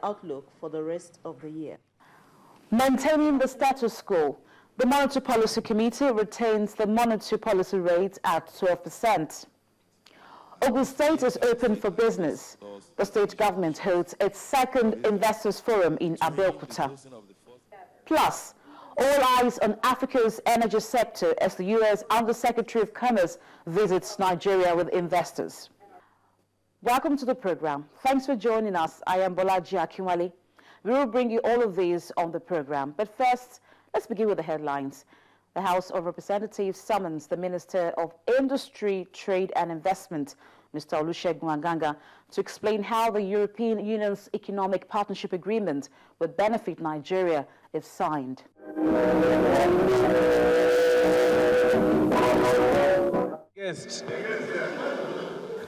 outlook for the rest of the year. Maintaining the status quo, the Monetary Policy Committee retains the monetary policy rate at 12%. Ogun State is open for business. The state government holds its second Investors Forum in Abeokuta. Plus, all eyes on Africa's energy sector as the U.S. Undersecretary of Commerce visits Nigeria with investors. Welcome to the program. Thanks for joining us. I am Bolaji Akinwale. We will bring you all of these on the program. But first, let's begin with the headlines. The House of Representatives summons the Minister of Industry, Trade and Investment, Mr. Olusegun Aganga, to explain how the European Union's Economic Partnership Agreement would benefit Nigeria if signed. Yes.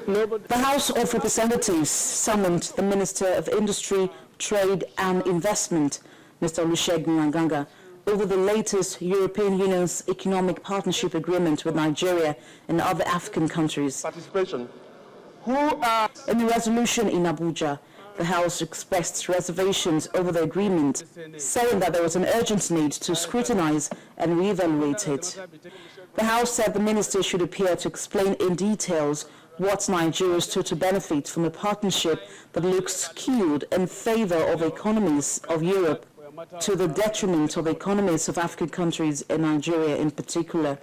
The House of Representatives summoned the Minister of Industry, Trade and Investment, Mr. Olusegun Aganga, over the latest European Union's Economic Partnership Agreement with Nigeria and other African countries. Participation. In a resolution in Abuja, the House expressed reservations over the agreement, saying that there was an urgent need to scrutinize and reevaluate it. The House said the minister should appear to explain in details what Nigeria stood to benefit from a partnership that looks skewed in favor of the economies of Europe to the detriment of the economies of African countries and Nigeria in particular.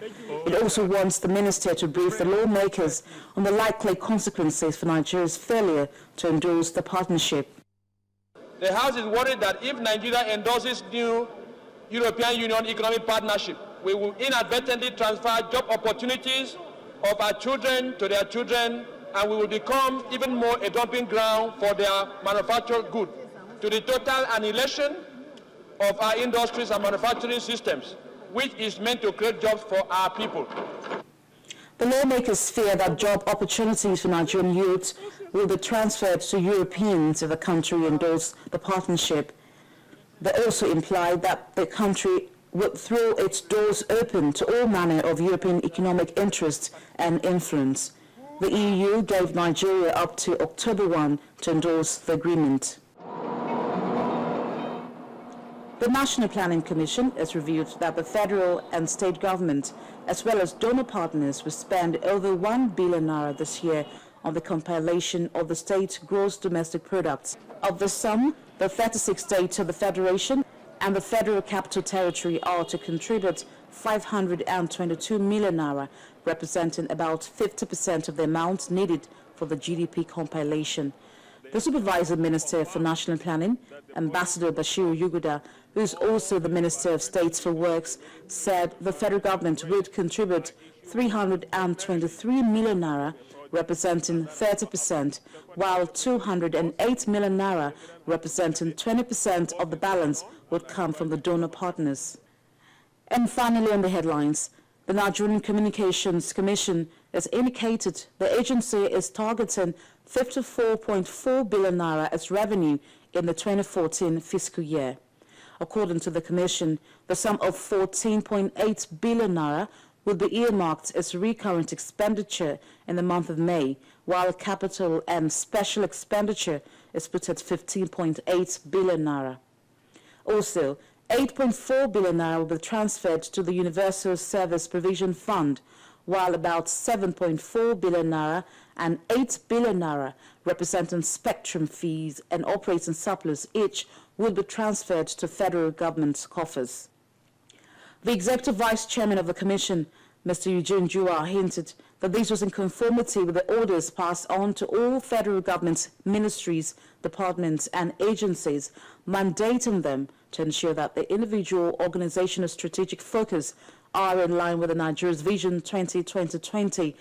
It also wants the minister to brief the lawmakers on the likely consequences for Nigeria's failure to endorse the partnership. The House is worried that if Nigeria endorses new European Union economic partnership, we will inadvertently transfer job opportunities of our children to their children, and we will become even more a dumping ground for their manufactured goods, to the total annihilation of our industries and manufacturing systems, which is meant to create jobs for our people. The lawmakers fear that job opportunities for Nigerian youths will be transferred to Europeans if the country endorses the partnership. They also imply that the country would throw its doors open to all manner of European economic interest and influence. The EU gave Nigeria up to October 1 to endorse the agreement. The National Planning Commission has revealed that the federal and state government, as well as donor partners, will spend over 1 billion naira this year on the compilation of the state gross domestic product. Of the sum, the 36 states of the Federation and the Federal Capital Territory are to contribute 522 million naira, representing about 50% of the amount needed for the GDP compilation. The Supervisor Minister for National Planning, Ambassador Bashiru Yuguda, who is also the Minister of States for Works, said the federal government would contribute 323 million naira, representing 30%, while 208 million naira, representing 20% of the balance, would come from the donor partners. And finally, on the headlines, the Nigerian Communications Commission has indicated the agency is targeting 54.4 billion naira as revenue in the 2014 fiscal year. According to the Commission, the sum of 14.8 billion naira will be earmarked as recurrent expenditure in the month of May, while capital and special expenditure is put at 15.8 billion naira. Also, 8.4 billion naira will be transferred to the Universal Service Provision Fund, while about 7.4 billion naira and 8 billion naira, representing spectrum fees and operating surplus each, will be transferred to federal government coffers. The Executive Vice Chairman of the Commission, Mr. Eugene Jua, hinted that this was in conformity with the orders passed on to all federal government ministries, departments and agencies, mandating them to ensure that the individual organizational strategic focus are in line with the Nigeria's Vision 2020.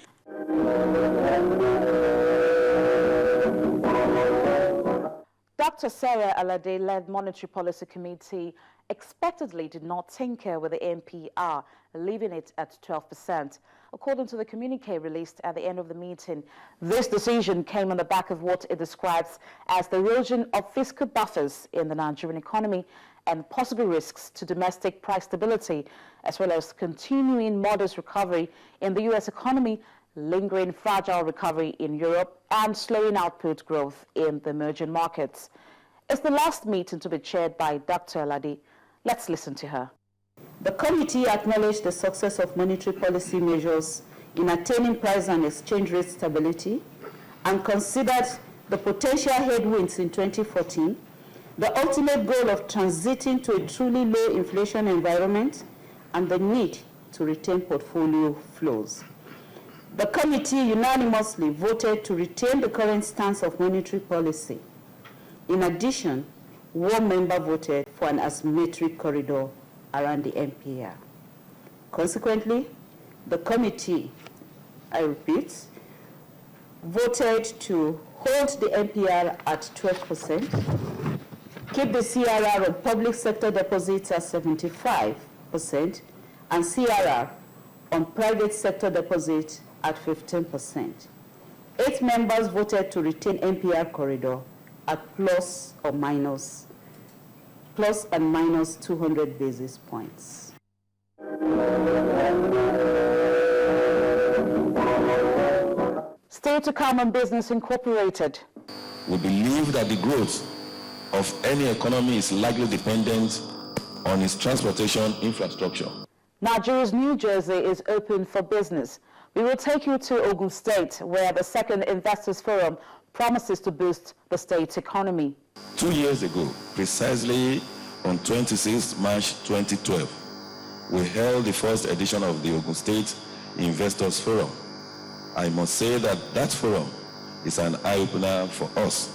Dr. Sarah Alade-led Monetary Policy Committee expectedly did not tinker with the MPR, leaving it at 12%. According to the communique released at the end of the meeting, this decision came on the back of what it describes as the erosion of fiscal buffers in the Nigerian economy and possible risks to domestic price stability, as well as continuing modest recovery in the U.S. economy, lingering fragile recovery in Europe, and slowing output growth in the emerging markets. It's the last meeting to be chaired by Dr. Alade. Let's listen to her. The committee acknowledged the success of monetary policy measures in attaining price and exchange rate stability and considered the potential headwinds in 2014, the ultimate goal of transiting to a truly low inflation environment, and the need to retain portfolio flows. The committee unanimously voted to retain the current stance of monetary policy. In addition, one member voted for an asymmetric corridor around the MPR. Consequently, the committee, I repeat, voted to hold the MPR at 12%, keep the CRR on public sector deposits at 75%, and CRR on private sector deposits at 15%. 8 members voted to retain MPR corridor at plus and minus 200 basis points. Still to come on Business Incorporated. We believe that the growth of any economy is largely dependent on its transportation infrastructure. Nigeria's New Jersey is open for business. We will take you to Ogun State, where the second Investors Forum promises to boost the state's economy. 2 years ago, precisely on 26 March 2012, we held the first edition of the Ogun State Investors Forum. I must say that that forum is an eye-opener for us.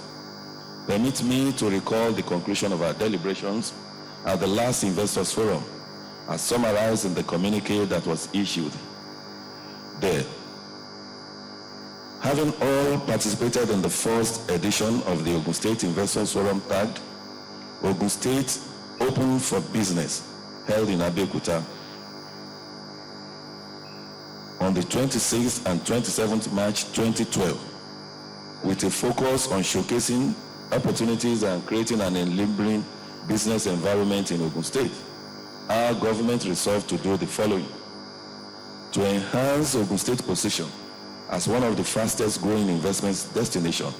Permit me to recall the conclusion of our deliberations at the last Investors Forum, as summarized in the communique that was issued there. Having all participated in the first edition of the Ogun State Investors Forum tagged Ogun State Open for Business, held in Abeokuta on the 26th and 27th March 2012, with a focus on showcasing opportunities and creating an enabling business environment in Ogun State, our government resolved to do the following: to enhance Ogun State's position as one of the fastest growing investment destinations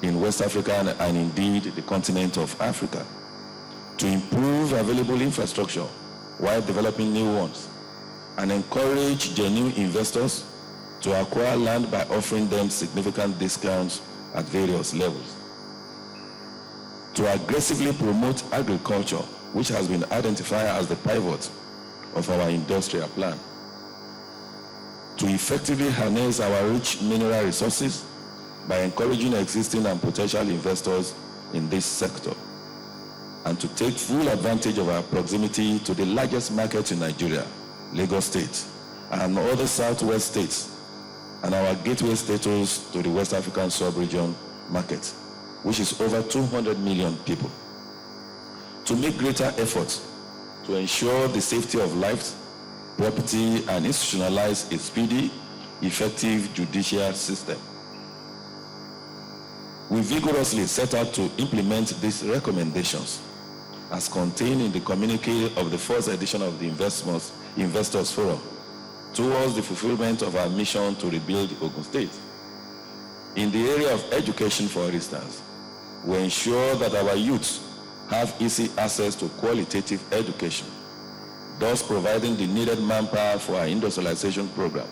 in West Africa and indeed the continent of Africa, to improve available infrastructure while developing new ones, and encourage genuine investors to acquire land by offering them significant discounts at various levels, to aggressively promote agriculture, which has been identified as the pivot of our industrial plan, to effectively harness our rich mineral resources by encouraging existing and potential investors in this sector, and to take full advantage of our proximity to the largest market in Nigeria, Lagos State, and other southwest states, and our gateway status to the West African sub-region market, which is over 200 million people, to make greater efforts to ensure the safety of lives, property, and institutionalize a speedy, effective judicial system. We vigorously set out to implement these recommendations as contained in the communique of the first edition of the Investors Forum towards the fulfillment of our mission to rebuild Ogun State. In the area of education, for instance, we ensure that our youth have easy access to qualitative education, thus providing the needed manpower for our industrialization program.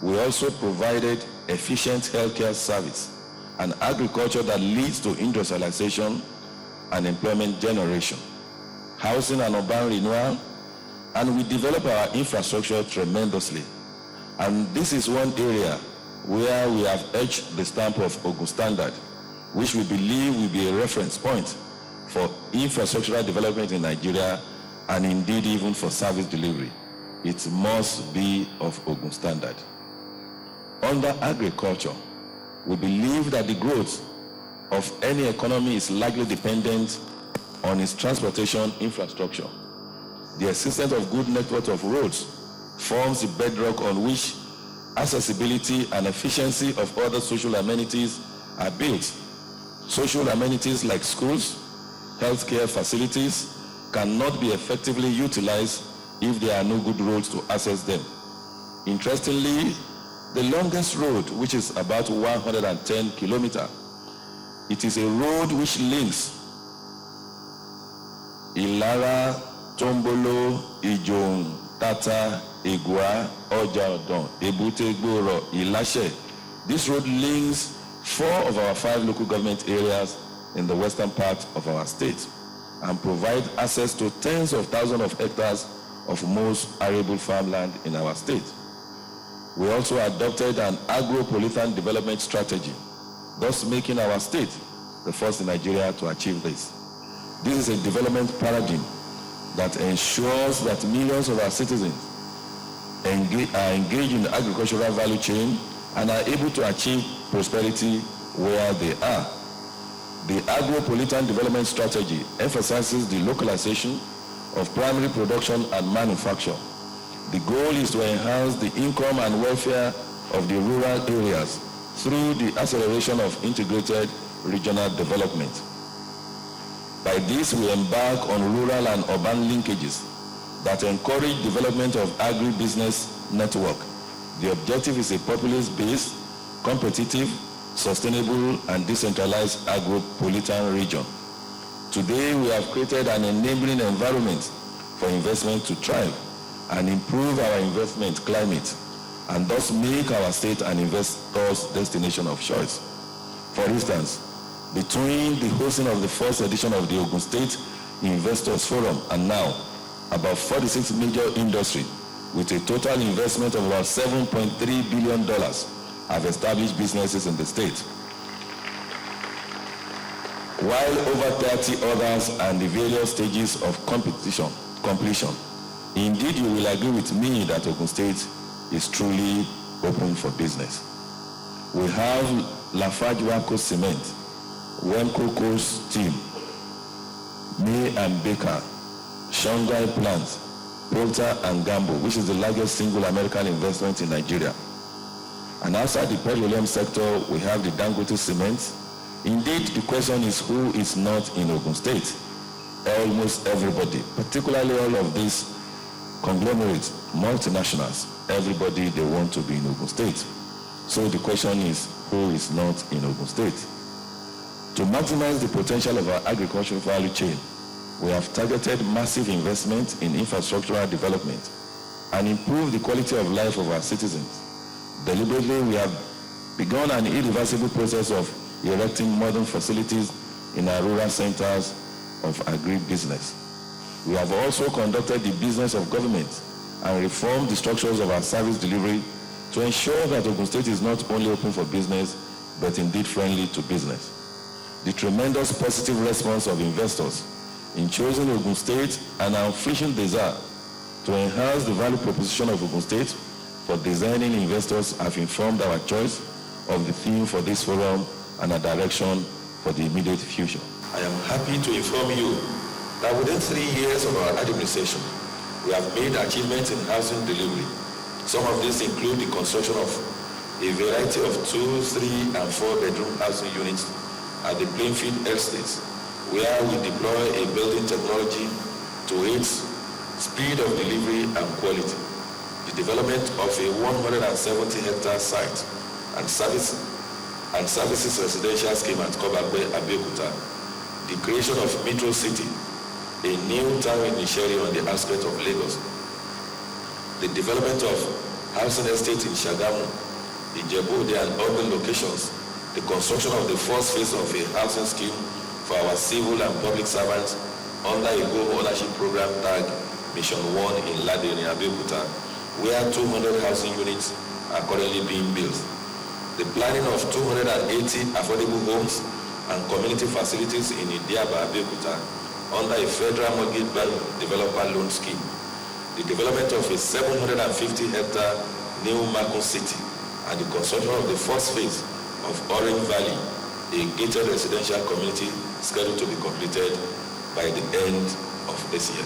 We also provided efficient healthcare service and agriculture that leads to industrialization and employment generation, housing and urban renewal, and we develop our infrastructure tremendously. And this is one area where we have etched the stamp of Ogun Standard, which we believe will be a reference point for infrastructural development in Nigeria, and indeed even for service delivery. It must be of Ogun Standard. Under agriculture, we believe that the growth of any economy is largely dependent on its transportation infrastructure. The existence of good network of roads forms the bedrock on which accessibility and efficiency of other social amenities are built. Social amenities like schools, healthcare facilities cannot be effectively utilized if there are no good roads to access them. Interestingly, the longest road, which is about 110 kilometers, It is a road which links Ilara, Tombolo, Ijohun, Tata, Igua, Oja-Odon, Ebute-Gboro, Ilashe. This road links 4 of our 5 local government areas in the western part of our state and provide access to tens of thousands of hectares of most arable farmland in our state. We also adopted an agro-polythene development strategy, thus making our state the first in Nigeria to achieve this. This is a development paradigm that ensures that millions of our citizens are engaged in the agricultural value chain and are able to achieve prosperity where they are. The agro-polythene development strategy emphasizes the localization of primary production and manufacture. The goal is to enhance the income and welfare of the rural areas through the acceleration of integrated regional development. By this, we embark on rural and urban linkages that encourage development of agribusiness network. The objective is a populace-based, competitive, sustainable, and decentralized agro-polythene region. Today, we have created an enabling environment for investment to thrive and improve our investment climate, and thus make our state an investor's destination of choice. For instance, between the hosting of the first edition of the Ogun State Investors Forum and now, about 46 major industries with a total investment of about $7.3 billion have established businesses in the state, while over 30 others are in the various stages of completion. Indeed, you will agree with me that Ogun State is truly open for business. We have Lafarge Waco Cement, Wemco Coal Steam, May and Baker, Shanghai Plant, Procter and Gamble, which is the largest single American investment in Nigeria. And outside the petroleum sector, we have the Dangote Cement. Indeed, the question is who is not in Ogun State? Almost everybody, particularly all of these conglomerates, multinationals, everybody, they want to be in Ogun State. So the question is, who is not in Ogun State? To maximize the potential of our agricultural value chain, we have targeted massive investment in infrastructural development and improve the quality of life of our citizens. Deliberately, we have begun an irreversible process of erecting modern facilities in our rural centers of agribusiness. We have also conducted the business of government and reformed the structures of our service delivery to ensure that Ogun State is not only open for business, but indeed friendly to business. The tremendous positive response of investors in choosing Ogun State and our unflinching desire to enhance the value proposition of Ogun State for designing investors have informed our choice of the theme for this forum and a direction for the immediate future. I am happy to inform you that within 3 years of our administration, we have made achievements in housing delivery. Some of these include the construction of a variety of 2, 3, and 4 bedroom housing units at the Plainfield Estates, where we deploy a building technology to its speed of delivery and quality. The development of a 170-hectare site and services residential scheme at Kobakwe, Abeokuta. The creation of Metro City, a new town in Nisheri on the outskirts of Lagos. The development of housing estates in Shagamu, Ijebu, and urban locations. The construction of the first phase of a housing scheme for our civil and public servants under a home ownership program tagged Mission 1 in Ladere, Abeokuta, where 200 housing units are currently being built. The planning of 280 affordable homes and community facilities in Idiaba, Abeokuta, under a federal mortgage bank developer loan scheme. The development of a 750-hectare new Makun City and the construction of the first phase of Orange Valley, a gated residential community scheduled to be completed by the end of this year.